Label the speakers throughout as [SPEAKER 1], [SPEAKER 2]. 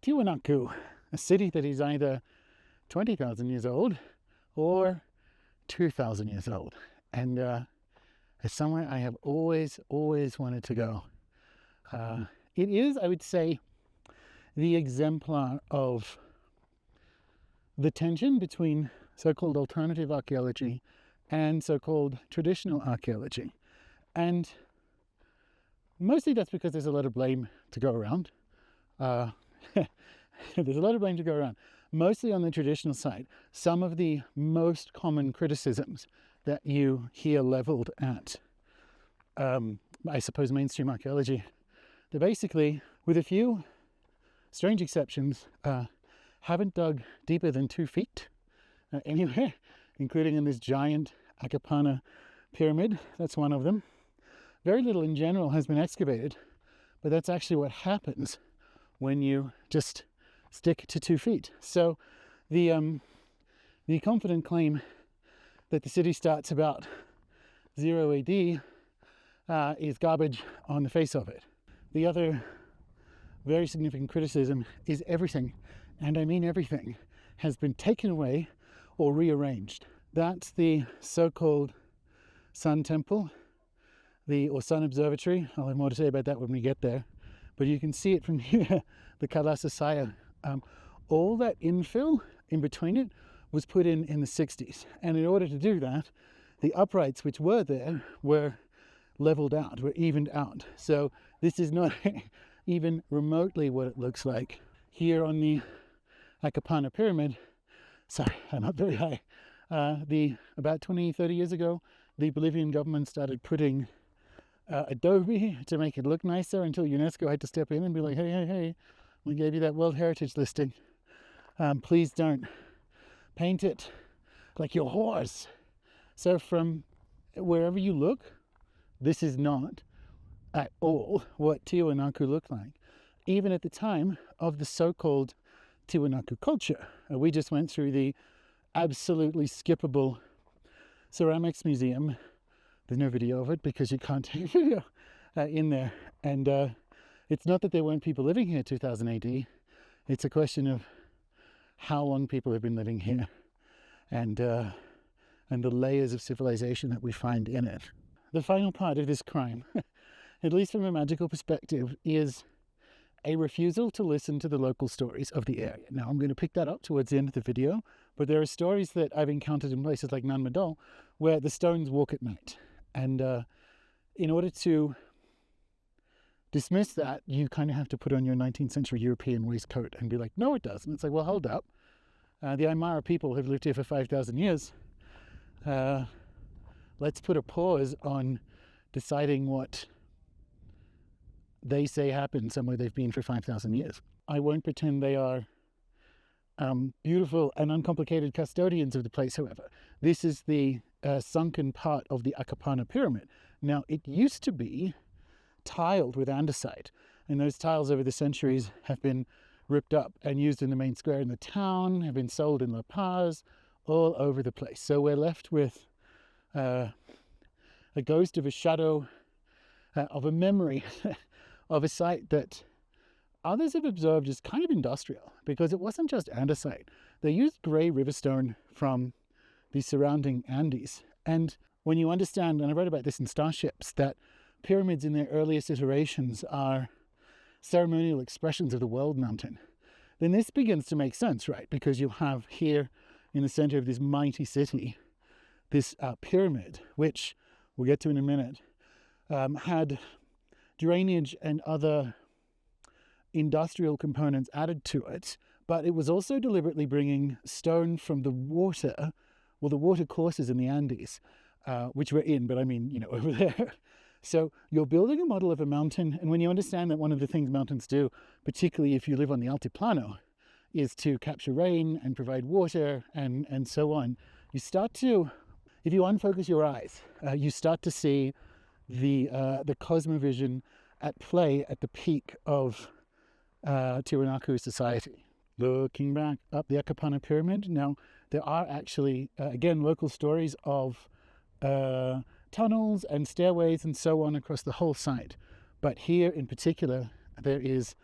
[SPEAKER 1] Tiwanaku, a city that is either 20,000 years old or 2,000 years old. And it's somewhere I have always wanted to go. It is, I would say, the exemplar of the tension between so-called alternative archaeology and so-called traditional archaeology. And mostly that's because there's a lot of blame to go around. There's a lot of blame to go around, mostly on the traditional side. Some of the most common criticisms that you hear leveled at, I suppose, mainstream archaeology, they're basically, with a few strange exceptions, haven't dug deeper than 2 feet anywhere, including in this giant Akapana pyramid. That's one of them. Very little in general has been excavated, but that's actually what happens when you just stick to 2 feet. So the confident claim that the city starts about 0 AD is garbage on the face of it. The other very significant criticism is everything, and I mean everything, has been taken away or rearranged. That's the so-called Sun Temple, or Sun Observatory. I'll have more to say about that when we get there. But you can see it from here, the Kalasasaya. All that infill in between it was put in the 60s. And in order to do that, the uprights which were there were leveled out, were evened out. So this is not even remotely what it looks like. Here on the Akapana pyramid, sorry, I'm up very high. About 20, 30 years ago, the Bolivian government started putting adobe to make it look nicer until UNESCO had to step in and be like, hey, we gave you that World Heritage listing. Please don't paint it like your horse. So from wherever you look, this is not at all what Tiwanaku looked like. Even at the time of the so-called Tiwanaku culture. We just went through the absolutely skippable ceramics museum. There's no video of it because you can't take video in there. And it's not that there weren't people living here 2000 AD. It's a question of how long people have been living here and the layers of civilization that we find in it. The final part of this crime, at least from a magical perspective, is a refusal to listen to the local stories of the area. Now, I'm going to pick that up towards the end of the video, but there are stories that I've encountered in places like Nanmadol where the stones walk at night. And in order to dismiss that, you kind of have to put on your 19th century European waistcoat and be like, no, it doesn't. It's like, well, hold up. The Aymara people have lived here for 5,000 years. Let's put a pause on deciding what they say happened somewhere they've been for 5,000 years. I won't pretend they are beautiful and uncomplicated custodians of the place, however. This is the sunken part of the Akapana pyramid. Now, it used to be tiled with andesite, and those tiles over the centuries have been ripped up and used in the main square in the town, have been sold in La Paz, all over the place. So we're left with a ghost of a shadow, of a memory of a site that others have observed as kind of industrial, because it wasn't just andesite. They used grey riverstone from the surrounding Andes. And when you understand, and I wrote about this in Star.Ships, that pyramids in their earliest iterations are ceremonial expressions of the world mountain, then this begins to make sense, right? Because you have here in the center of this mighty city, this pyramid, which we'll get to in a minute, had drainage and other industrial components added to it, but it was also deliberately bringing stone from the water, well, the water courses in the Andes, which we're in, but I mean, over there. So you're building a model of a mountain, and when you understand that one of the things mountains do, particularly if you live on the Altiplano, is to capture rain and provide water and so on, you start to, if you unfocus your eyes, you start to see the cosmovision at play at the peak of Tiwanaku society. Looking back up the Akapana pyramid, now there are actually, again, local stories of tunnels and stairways and so on across the whole site. But here in particular, there is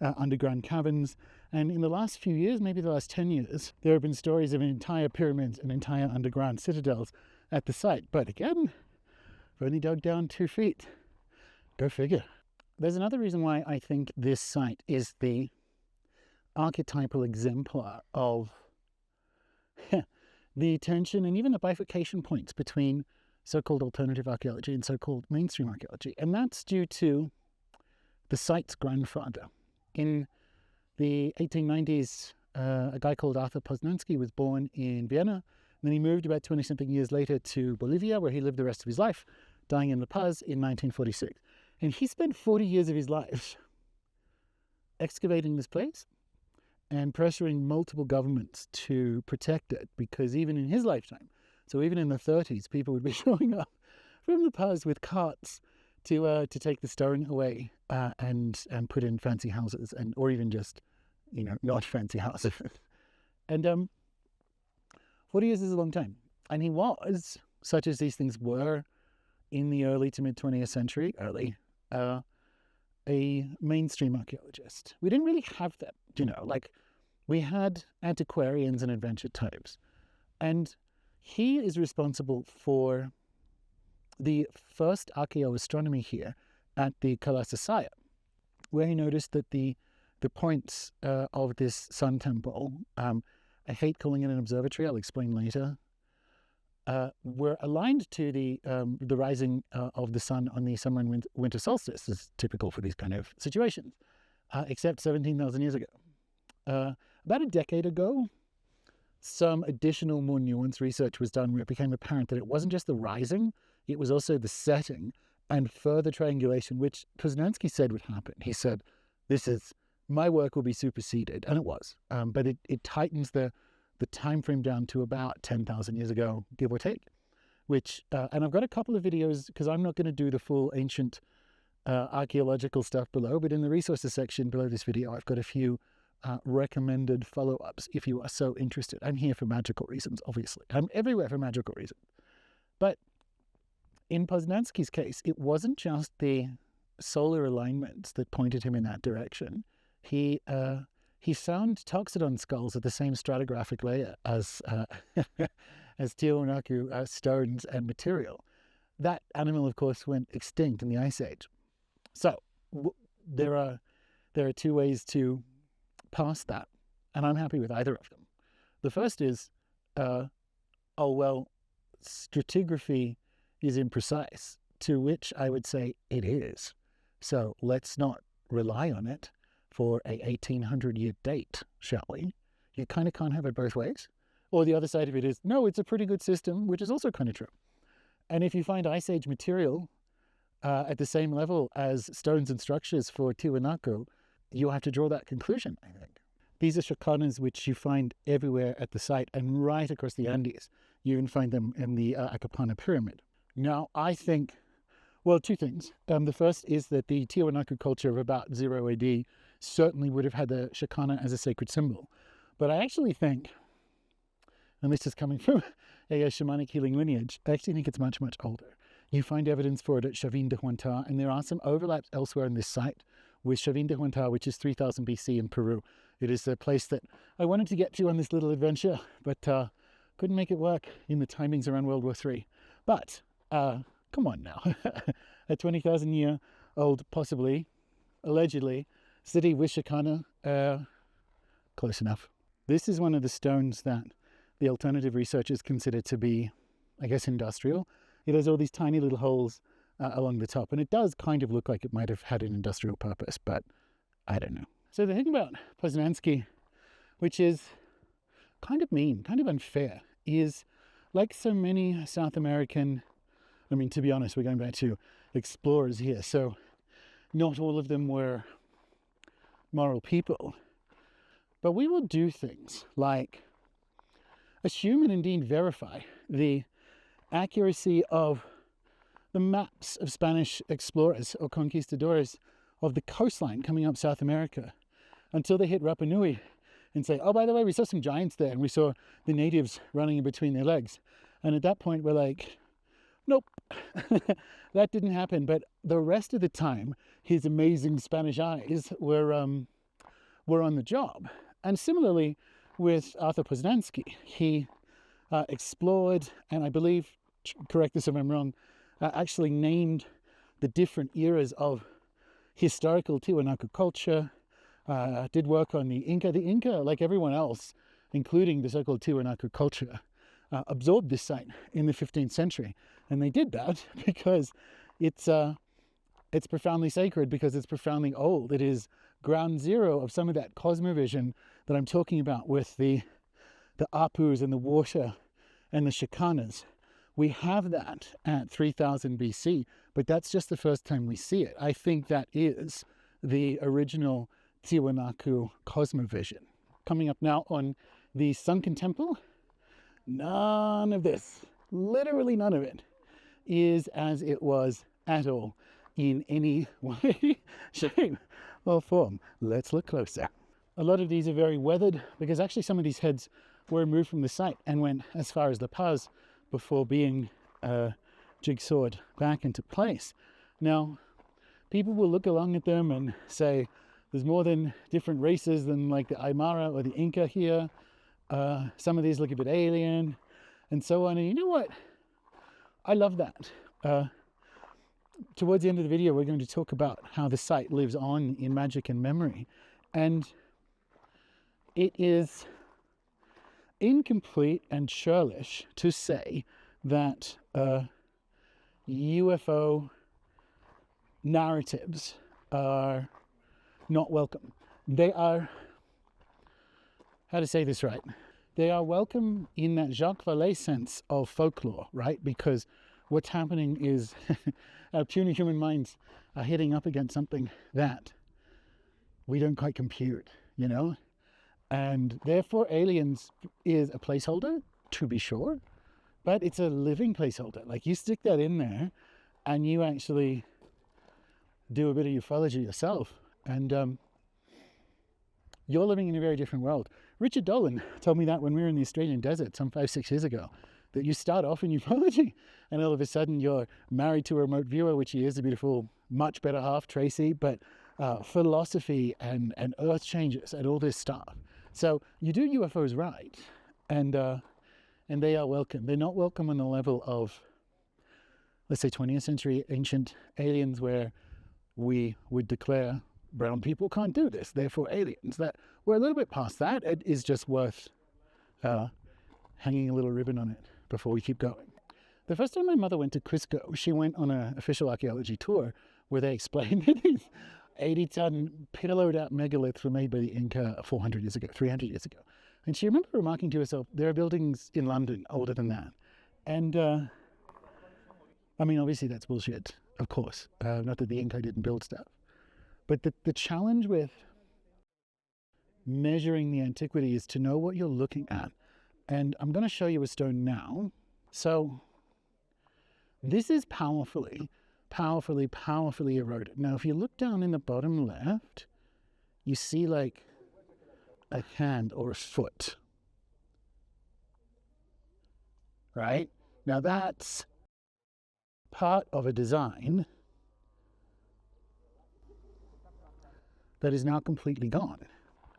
[SPEAKER 1] underground caverns. And in the last few years, maybe the last 10 years, there have been stories of entire pyramids and entire underground citadels at the site. But again, I've only dug down 2 feet. Go figure. There's another reason why I think this site is the archetypal exemplar of the tension and even the bifurcation points between so-called alternative archaeology and so-called mainstream archaeology. And that's due to the site's grandfather. In the 1890s, a guy called Arthur Posnansky was born in Vienna, and then he moved about 20-something years later to Bolivia, where he lived the rest of his life, dying in La Paz in 1946. And he spent 40 years of his life excavating this place and pressuring multiple governments to protect it, because even in his lifetime, so even in the 30s, people would be showing up from La Paz with carts to take the stone away and put in fancy houses, and or even just, not fancy houses. And 40 years is a long time. And he was, such as these things were in the early to mid 20th century, a mainstream archaeologist. We didn't really have them, we had antiquarians and adventure types. And he is responsible for the first archaeoastronomy here at the Kalasasaya, where he noticed that the points of this sun temple, I hate calling it an observatory, I'll explain later, were aligned to the rising of the sun on the summer and winter solstice. This is typical for these kind of situations, except 17,000 years ago. About a decade ago, some additional, more nuanced research was done where it became apparent that it wasn't just the rising, it was also the setting and further triangulation, which Posnansky said would happen. He said, my work will be superseded, and it was. But it tightens the time frame down to about 10,000 years ago, give or take, which, and I've got a couple of videos, because I'm not going to do the full ancient archaeological stuff below, but in the resources section below this video, I've got a few recommended follow-ups if you are so interested. I'm here for magical reasons, obviously. I'm everywhere for magical reasons. But in Posnansky's case, it wasn't just the solar alignments that pointed him in that direction. He found toxodon skulls at the same stratigraphic layer as Tiwanaku stones and material. That animal, of course, went extinct in the Ice Age. So there are 2 ways to pass that, and I'm happy with either of them. The first is, stratigraphy is imprecise, to which I would say it is. So let's not rely on it for a 1800-year date, shall we? You kind of can't have it both ways. Or the other side of it is, no, it's a pretty good system, which is also kind of true. And if you find Ice Age material at the same level as stones and structures for Tiwanaku, you have to draw that conclusion, I think. These are chakanas which you find everywhere at the site and right across the Andes. You even find them in the Acapana pyramid. Now, I think, 2 things. The first is that the Tiwanaku culture of about 0 AD certainly would have had the chakana as a sacred symbol. But I actually think, and this is coming from a shamanic healing lineage, I actually think it's much, much older. You find evidence for it at Chavin de Huantar, and there are some overlaps elsewhere in this site with Chavin de Huantar, which is 3000 BC in Peru. It is a place that I wanted to get to on this little adventure, but couldn't make it work in the timings around World War III. But come on now, a 20,000-year-old, possibly, allegedly, city with chakana, close enough. This is one of the stones that the alternative researchers consider to be, I guess, industrial. It has all these tiny little holes along the top, and it does kind of look like it might have had an industrial purpose, but I don't know. So the thing about Posnansky, which is kind of mean, kind of unfair, is like so many South American, to be honest, we're going back to explorers here, so not all of them were moral people, but we will do things like assume and indeed verify the accuracy of the maps of Spanish explorers or conquistadors of the coastline coming up South America until they hit Rapa Nui and say, oh, by the way, we saw some giants there and we saw the natives running in between their legs. And at that point, we're like, nope, that didn't happen. But the rest of the time, his amazing Spanish eyes were were on the job. And similarly with Arthur Posnansky, he explored, and I believe, correct this if I'm wrong, actually named the different eras of historical Tiwanaku culture, did work on the Inca. The Inca, like everyone else, including the so-called Tiwanaku culture, absorbed this site in the 15th century. And they did that because it's profoundly sacred, because it's profoundly old. It is ground zero of some of that cosmovision that I'm talking about with the apus and the water and the chakanas. We have that at 3000 BC, but that's just the first time we see it. I think that is the original Tiwanaku cosmovision. Coming up now on the sunken temple, none of this, literally none of it, is as it was at all in any way, shape or form. Let's look closer. A lot of these are very weathered because actually some of these heads were removed from the site and went as far as the pas before being jigsawed back into place. Now, people will look along at them and say, there's more than different races than like the Aymara or the Inca here. Some of these look a bit alien and so on. And you know what? I love that. Towards the end of the video, we're going to talk about how the site lives on in magic and memory. And it is incomplete and churlish to say that UFO narratives are not welcome. They are, how to say this right? They are welcome in that Jacques Vallée sense of folklore, right? Because what's happening is our puny human minds are hitting up against something that we don't quite compute, you know? And therefore aliens is a placeholder, to be sure, but it's a living placeholder. Like, you stick that in there and you actually do a bit of ufology yourself, and you're living in a very different world. Richard Dolan told me that when we were in the Australian desert some 5-6 years ago, that you start off in ufology and all of a sudden you're married to a remote viewer, which he is, a beautiful, much better half, Tracy, but philosophy and earth changes and all this stuff. So you do UFOs right, and they are welcome. They're not welcome on the level of, let's say, 20th century ancient aliens, where we would declare brown people can't do this, therefore aliens. That we're a little bit past that. It is just worth hanging a little ribbon on it before we keep going. The first time my mother went to Cusco, she went on an official archaeology tour where they explained that these 80-ton pillowed out megaliths were made by the Inca 400 years ago, 300 years ago. And she remembered remarking to herself, there are buildings in London older than that. And I mean, obviously that's bullshit, of course. Not that the Inca didn't build stuff. But the challenge with measuring the antiquity is to know what you're looking at. And I'm going to show you a stone now. So this is powerfully eroded. Now, if you look down in the bottom left, you see like a hand or a foot, right? Now that's part of a design that is now completely gone.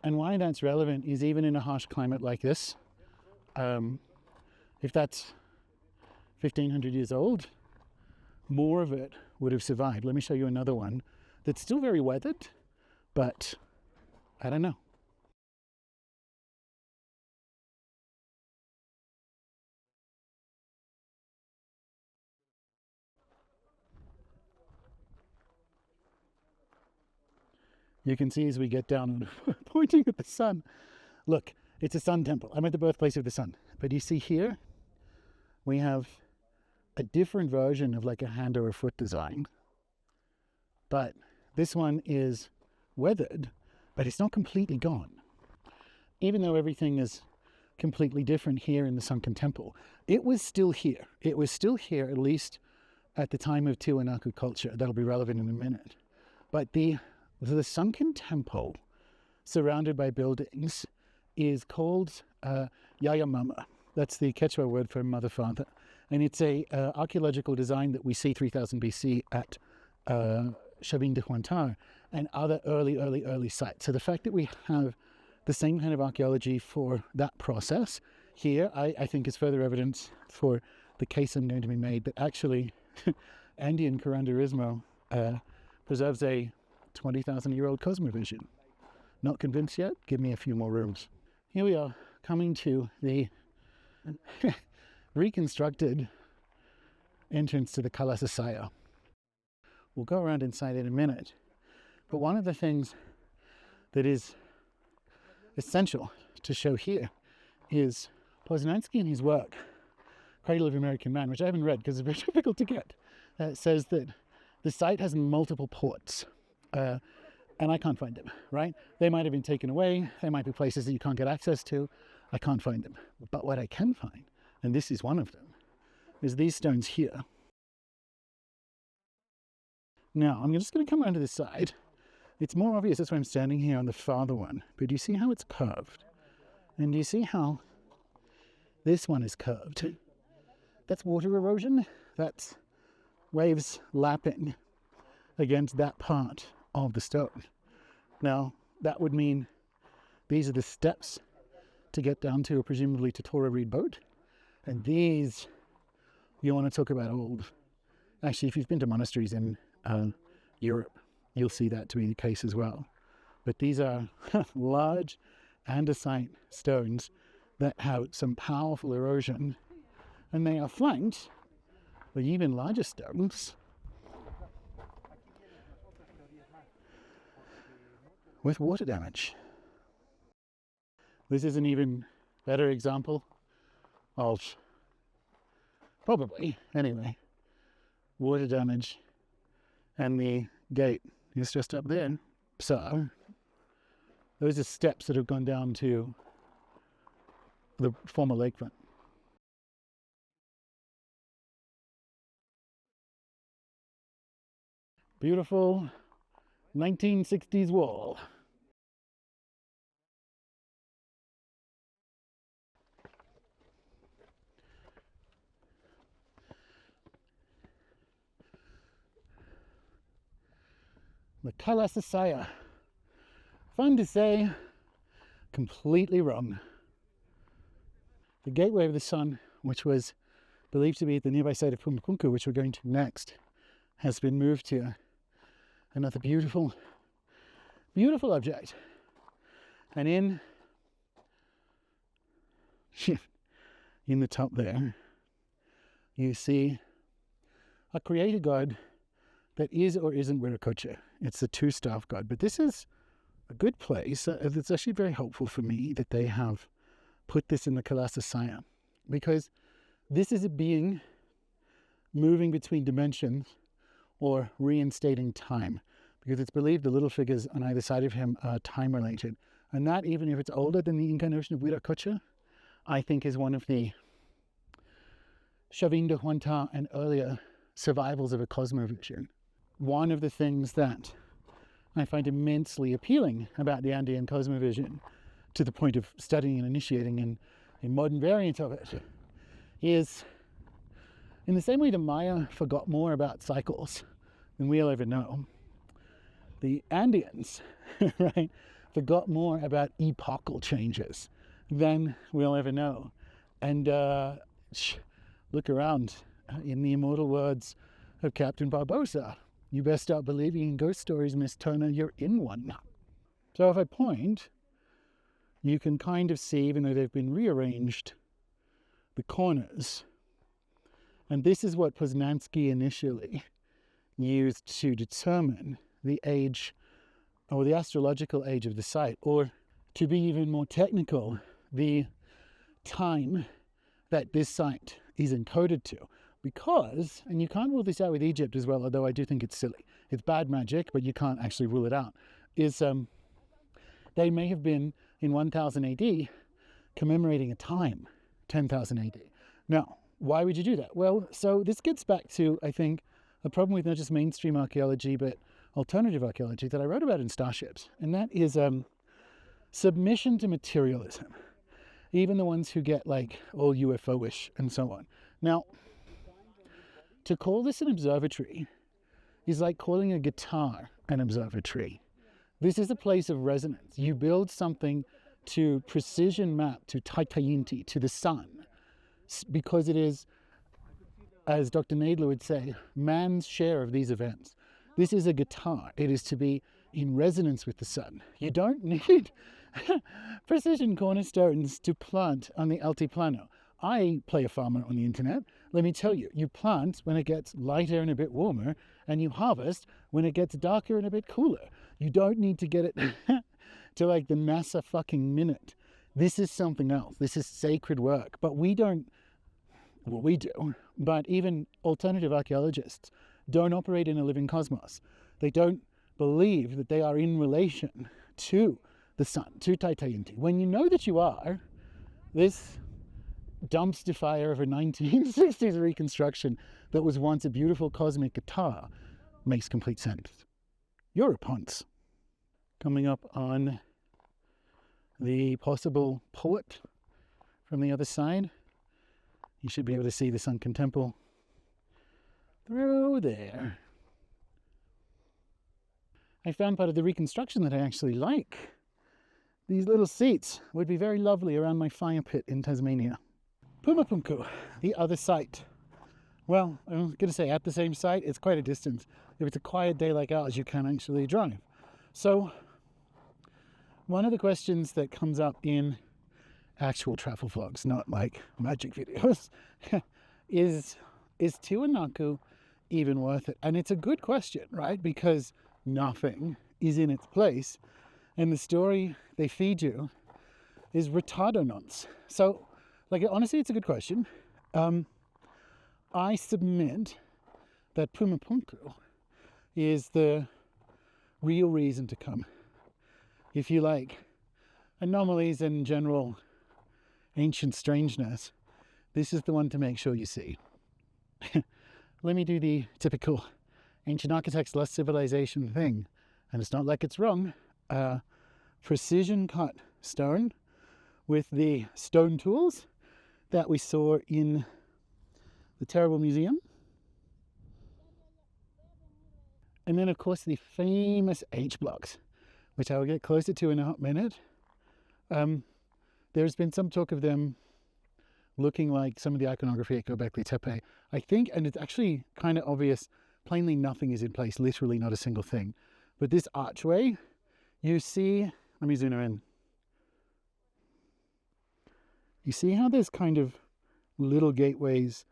[SPEAKER 1] And why that's relevant is, even in a harsh climate like this, if that's 1500 years old, more of it would have survived. Let me show you another one that's still very weathered, but I don't know. You can see as we get down, pointing at the sun. Look, it's a sun temple. I'm at the birthplace of the sun. But you see here, we have a different version of like a hand or a foot design. But this one is weathered, but it's not completely gone. Even though everything is completely different here in the sunken temple, it was still here. It was still here, at least at the time of Tiwanaku culture. That'll be relevant in a minute. But the sunken temple, surrounded by buildings, is called Yayamama. That's the Quechua word for mother father. And it's a archaeological design that we see 3000 BC at Chabin de Huantar. and other early sites. So the fact that we have the same kind of archaeology for that process here, I think is further evidence for the case I'm going to be made that actually Andean curanderismo preserves a 20,000-year-old cosmovision. Not convinced yet? Give me a few more rooms. Here we are, coming to the reconstructed entrance to the Kalasasaya. We'll go around inside in a minute. But one of the things that is essential to show here is Posnansky in his work, Cradle of American Man, which I haven't read because it's very difficult to get, says that the site has multiple ports. And I can't find them, right? They might have been taken away. There might be places that you can't get access to. I can't find them. But what I can find, and this is one of them, is these stones here. Now, I'm just going to come around to this side. It's more obvious, that's why I'm standing here on the farther one. But do you see how it's curved? And do you see how this one is curved? That's water erosion. That's waves lapping against that part of the stone. Now, that would mean these are the steps to get down to, presumably, to Torah Reed boat. And these, you want to talk about old. Actually, if you've been to monasteries in Europe, you'll see that to be the case as well. But these are large andesite stones that have some powerful erosion, and they are flanked by even larger stones with water damage. This is an even better example of, probably, anyway, water damage, and the gate is just up there. So, those are steps that have gone down to the former lakefront. Beautiful 1960s wall. The Kalasasaya. Fun to say, completely wrong. The Gateway of the Sun, which was believed to be at the nearby site of Pumapunku, which we're going to next, has been moved to another beautiful, beautiful object. And in the top there, you see a creator god that is or isn't Viracocha. It's the two-staff god. But this is a good place. It's actually very helpful for me that they have put this in the Kalasasaya, because this is a being moving between dimensions or reinstating time, because it's believed the little figures on either side of him are time-related. And that, even if it's older than the incarnation of Viracocha, I think is one of the Shavinda Huanta and earlier survivals of a cosmovision. One of the things that I find immensely appealing about the Andean cosmovision, to the point of studying and initiating in a modern variant of it, is in the same way the Maya forgot more about cycles than we'll ever know, the Andeans, right, forgot more about epochal changes than we'll ever know. And look around. In the immortal words of Captain Barbosa, you best start believing in ghost stories, Miss Turner, you're in one. So if I point, you can kind of see, even though they've been rearranged, the corners. And this is what Posnansky initially used to determine the age, or the astrological age of the site, or to be even more technical, the time that this site is encoded to. Because, and you can't rule this out with Egypt as well, although I do think it's silly. It's bad magic, but you can't actually rule it out. Is they may have been in 1000 AD commemorating a time, 10,000 AD. Now, why would you do that? Well, so this gets back to, I think, a problem with not just mainstream archaeology, but alternative archaeology that I wrote about in Star.Ships. And that is submission to materialism. Even the ones who get like all UFO-ish and so on. Now, to call this an observatory is like calling a guitar an observatory. This is a place of resonance. You build something to precision map to Taitayinti, to the sun, because it is, as Dr. Nadler would say, man's share of these events. This is a guitar. It is to be in resonance with the sun. You don't need precision cornerstones to plant on the altiplano. I play a farmer on the internet. Let me tell you, you plant when it gets lighter and a bit warmer, and you harvest when it gets darker and a bit cooler. You don't need to get it to like the NASA fucking minute. This is something else. This is sacred work. But we don't, well, we do, but even alternative archaeologists don't operate in a living cosmos. They don't believe that they are in relation to the sun, to Taitayinti. When you know that you are, this dumpster fire of a 1960s reconstruction that was once a beautiful cosmic guitar makes complete sense. You're a ponce. Coming up on the possible poet from the other side. You should be able to see the sunken temple through there. I found part of the reconstruction that I actually like. These little seats would be very lovely around my fire pit in Tasmania. Pumapunku, the other site. Well, I'm going to say at the same site, it's quite a distance. If it's a quiet day like ours, you can actually drive. So, one of the questions that comes up in actual travel vlogs, not like magic videos, is Tiwanaku even worth it? And it's a good question, right? Because nothing is in its place. And the story they feed you is retardo nonce. So, like, honestly, it's a good question. I submit that Pumapunku is the real reason to come. If you like anomalies and general ancient strangeness, this is the one to make sure you see. Let me do the typical ancient architects lost civilization thing, and it's not like it's wrong. Precision cut stone with the stone tools that we saw in the Terrible Museum. And then, of course, the famous H blocks, which I will get closer to in a hot minute. There's been some talk of them looking like some of the iconography at Göbekli Tepe, I think, and it's actually kind of obvious. Plainly nothing is in place, literally not a single thing. But this archway, you see, let me zoom in. You see how there's kind of little gateways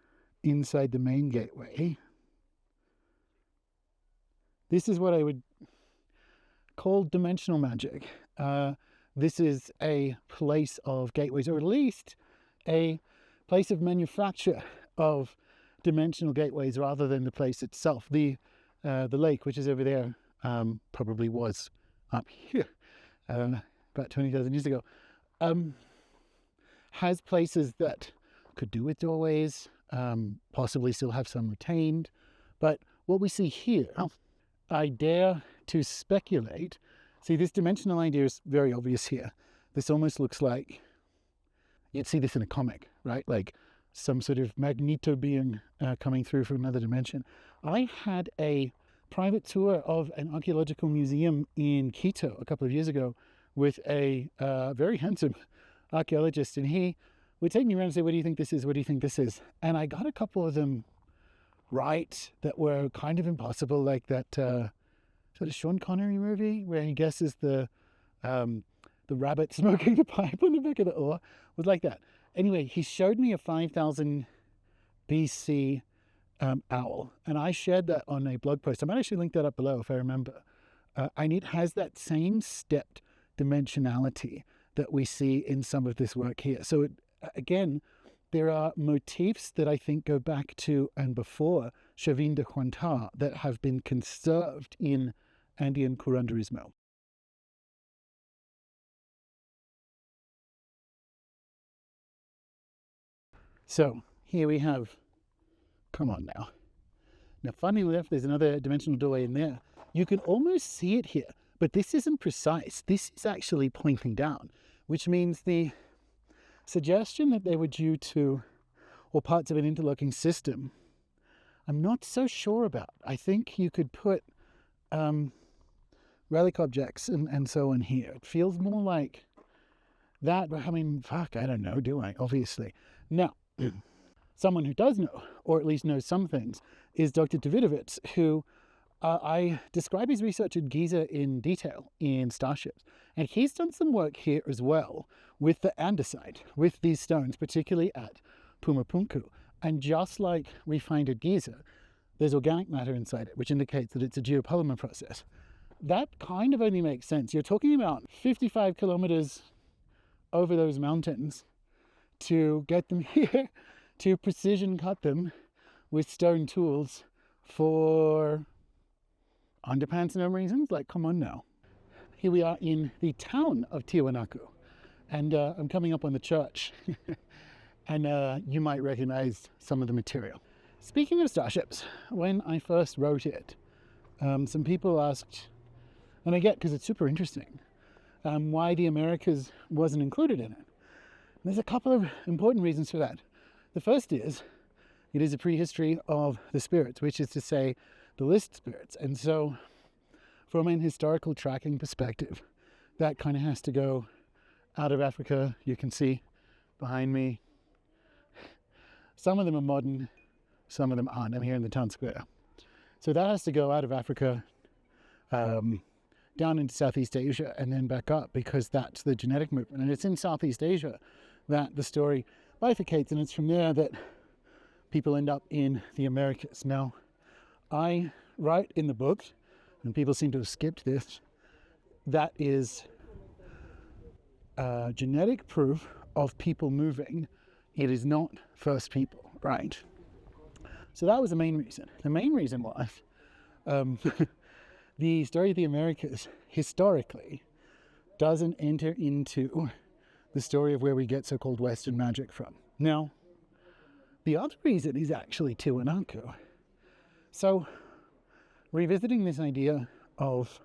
[SPEAKER 1] inside the main gateway? This is what I would call dimensional magic. This is a place of gateways, or at least a place of manufacture of dimensional gateways rather than the place itself. The lake, which is over there, probably was up here about 20,000 years ago, has places that could do with doorways, possibly still have some retained. But what we see here, I dare to speculate. See, this dimensional idea is very obvious here. This almost looks like you'd see this in a comic, right? Like some sort of Magneto being coming through from another dimension. I had a private tour of an archaeological museum in Quito a couple of years ago with a very handsome archaeologist, and he would take me around and say, what do you think this is? What do you think this is? And I got a couple of them right that were kind of impossible, like that sort of Sean Connery movie where he guesses the rabbit smoking the pipe on the back of the oar, was like that. Anyway, he showed me a 5000 BC owl, and I shared that on a blog post. I might actually link that up below if I remember. And it has that same stepped dimensionality that we see in some of this work here. So again, there are motifs that I think go back to and before Chavin de Huantar that have been conserved in Andean curanderismo. So here we have, come on now. Now, funnily enough, there's another dimensional doorway in there. You can almost see it here, but this isn't precise. This is actually pointing down, which means the suggestion that they were due to, or parts of an interlocking system, I'm not so sure about. I think you could put relic objects and so on here. It feels more like that, but I mean, fuck, I don't know, do I? Obviously. Now, someone who does know, or at least knows some things, is Dr. Davidovitz, who I describe his research at Giza in detail in Star.Ships. And he's done some work here as well with the andesite, with these stones, particularly at Pumapunku. And just like we find at Giza, there's organic matter inside it, which indicates that it's a geopolymer process. That kind of only makes sense. You're talking about 55 kilometers over those mountains to get them here, to precision cut them with stone tools for underpants no reasons. Like, come on now. Here we are in the town of Tiwanaku, and I'm coming up on the church, and you might recognize some of the material. Speaking of Star.Ships, when I first wrote it, some people asked, and I get because it's super interesting, why the Americas wasn't included in it. And there's a couple of important reasons for that. The first is, it is a prehistory of the spirits, which is to say, the list spirits. And so, from an historical tracking perspective, that kind of has to go out of Africa. You can see behind me, some of them are modern, some of them aren't. I'm here in the town square. So that has to go out of Africa, down into Southeast Asia and then back up, because that's the genetic movement. And it's in Southeast Asia that the story bifurcates, and it's from there that people end up in the Americas. Now, I write in the book, and people seem to have skipped this, that is genetic proof of people moving. It is not first people, right? So that was the main reason. The main reason was the story of the Americas, historically, doesn't enter into the story of where we get so-called Western magic from. Now, the other reason is actually Tiwanaku. So, revisiting this idea of,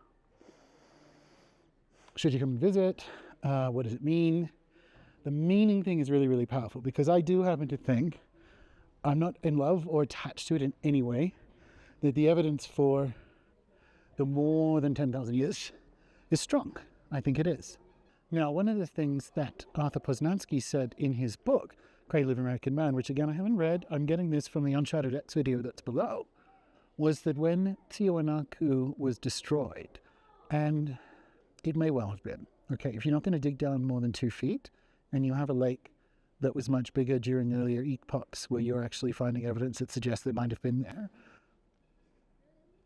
[SPEAKER 1] should you come and visit? What does it mean? The meaning thing is really, really powerful, because I do happen to think, I'm not in love or attached to it in any way, that the evidence for the more than 10,000 years is strong. I think it is. Now, one of the things that Arthur Posnansky said in his book, Cradle of American Man, which again I haven't read, I'm getting this from the Uncharted X video that's below, was that when Tiwanaku was destroyed, and it may well have been, okay, if you're not going to dig down more than 2 feet, and you have a lake that was much bigger during earlier epochs where you're actually finding evidence that suggests it might have been there,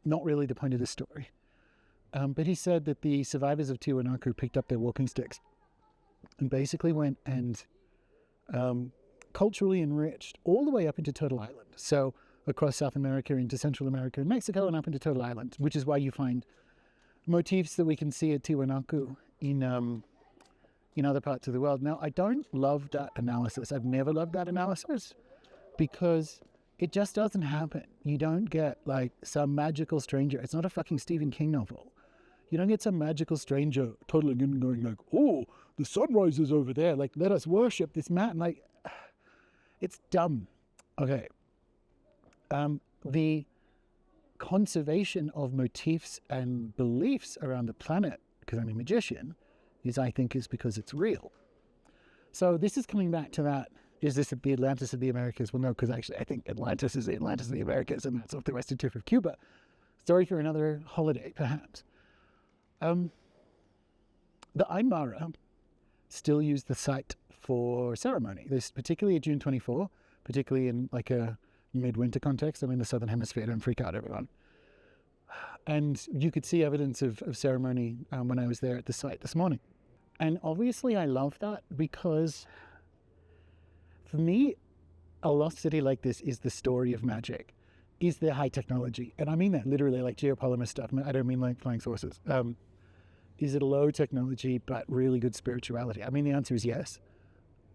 [SPEAKER 1] not really the point of the story. But he said that the survivors of Tiwanaku picked up their walking sticks and basically went and culturally enriched all the way up into Turtle Island. So across South America, into Central America and Mexico, and up into Turtle Island, which is why you find motifs that we can see at Tiwanaku in other parts of the world. Now, I don't love that analysis. I've never loved that analysis, because it just doesn't happen. You don't get like some magical stranger. It's not a fucking Stephen King novel. You don't get some magical stranger toddling in and going like, oh, the sunrise is over there. Like, let us worship this man. Like, it's dumb. Okay. The conservation of motifs and beliefs around the planet, because I'm a magician, I think is because it's real. So this is coming back to that. Is this the Atlantis of the Americas? Well, no, because actually I think Atlantis is the Atlantis of the Americas, and that's off the western tip of Cuba. Story for another holiday, perhaps. The Aymara still use the site for ceremony. This, particularly at June 24, particularly in like a midwinter context. I'm in the southern hemisphere, don't freak out, everyone. And you could see evidence of ceremony when I was there at the site this morning. And obviously I love that, because for me, a lost city like this is the story of magic, is there high technology. And I mean that literally, like geopolymer stuff. I don't mean like flying saucers. Is it low technology but really good spirituality? I mean, the answer is yes.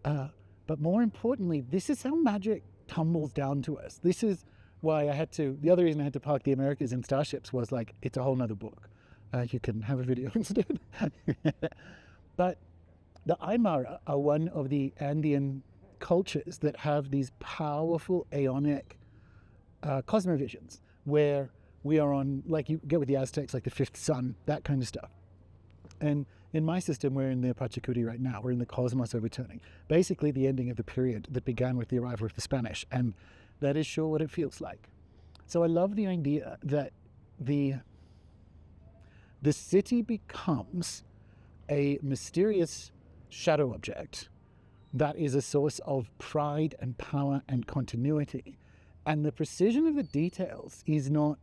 [SPEAKER 1] But more importantly, this is how magic tumbles down to us. This is why the other reason I had to park the Americas in Star.Ships was like, it's a whole nother book. You can have a video instead. But the Aymara are one of the Andean cultures that have these powerful aeonic cosmovisions, where we are on, like you get with the Aztecs, like the fifth sun, that kind of stuff. And in my system, we're in the Pachacudi right now. We're in the cosmos overturning. Basically, the ending of the period that began with the arrival of the Spanish. And that is sure what it feels like. So I love the idea that the city becomes a mysterious shadow object that is a source of pride and power and continuity. And the precision of the details is not,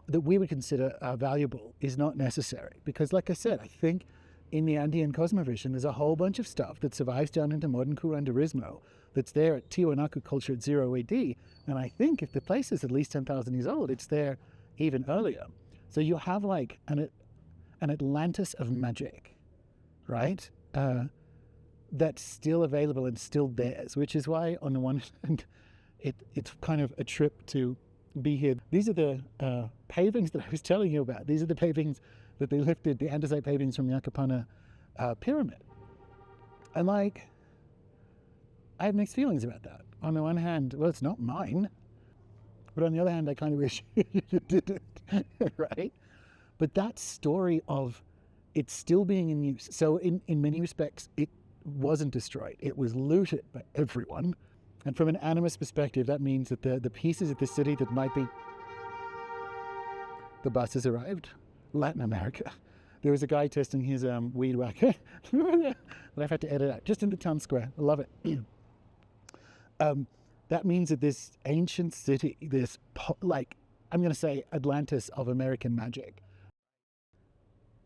[SPEAKER 1] that we would consider valuable, is not necessary. Because like I said, I think in the Andean cosmovision, there's a whole bunch of stuff that survives down into modern curanderismo that's there at Tiwanaku culture at 0 AD. And I think if the place is at least 10,000 years old, it's there even earlier. So you have like an Atlantis of magic, right? That's still available and still theirs, which is why on the one hand, it's kind of a trip to be here. These are the pavings that I was telling you about. These are the pavings that they lifted, the andesite pavings from the Acapana pyramid. And like, I have mixed feelings about that. On the one hand, well, it's not mine. But on the other hand, I kind of wish you did it, right? But that story of it still being in use. So in many respects, it wasn't destroyed. It was looted by everyone. And from an animist perspective, that means that the pieces of the city that might be... The bus has arrived. Latin America. There was a guy testing his weed whacker that I've had to edit out, just in the town square. I love it. That means that this ancient city, this, like, I'm going to say Atlantis of American magic.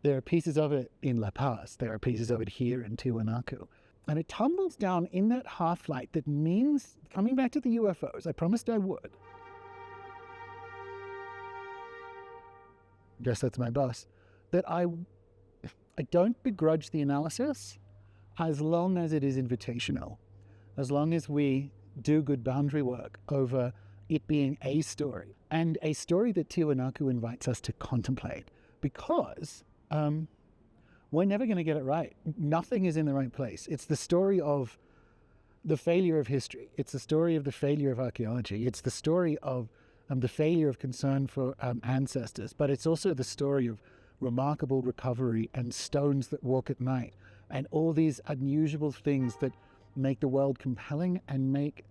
[SPEAKER 1] There are pieces of it in La Paz. There are pieces of it here in Tiwanaku. And it tumbles down in that half-light that means, coming back to the UFOs, I promised I would. Guess that's my boss. That I don't begrudge the analysis as long as it is invitational. As long as we do good boundary work over it being a story. And a story that Tiwanaku invites us to contemplate. Because we're never going to get it right. Nothing is in the right place. It's the story of the failure of history. It's the story of the failure of archaeology. It's the story of the failure of concern for ancestors. But it's also the story of remarkable recovery and stones that walk at night. And all these unusual things that make the world compelling and make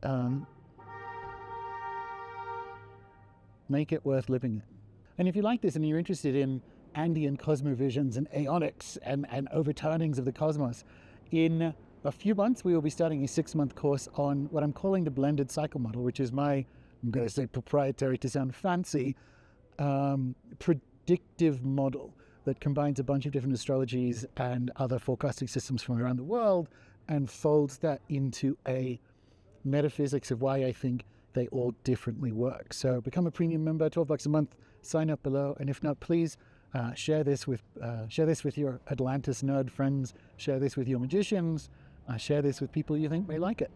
[SPEAKER 1] it worth living in. And if you like this and you're interested in Andean cosmovisions and aeonics and overturnings of the cosmos, in a few months we will be starting a 6-month course on what I'm calling the blended cycle model, which is my, I'm going to say proprietary to sound fancy, predictive model that combines a bunch of different astrologies and other forecasting systems from around the world and folds that into a metaphysics of why I think they all differently work. So become a premium member, $12 a month, sign up below, and if not, please share this with your Atlantis nerd friends, share this with your magicians, share this with people you think may like it.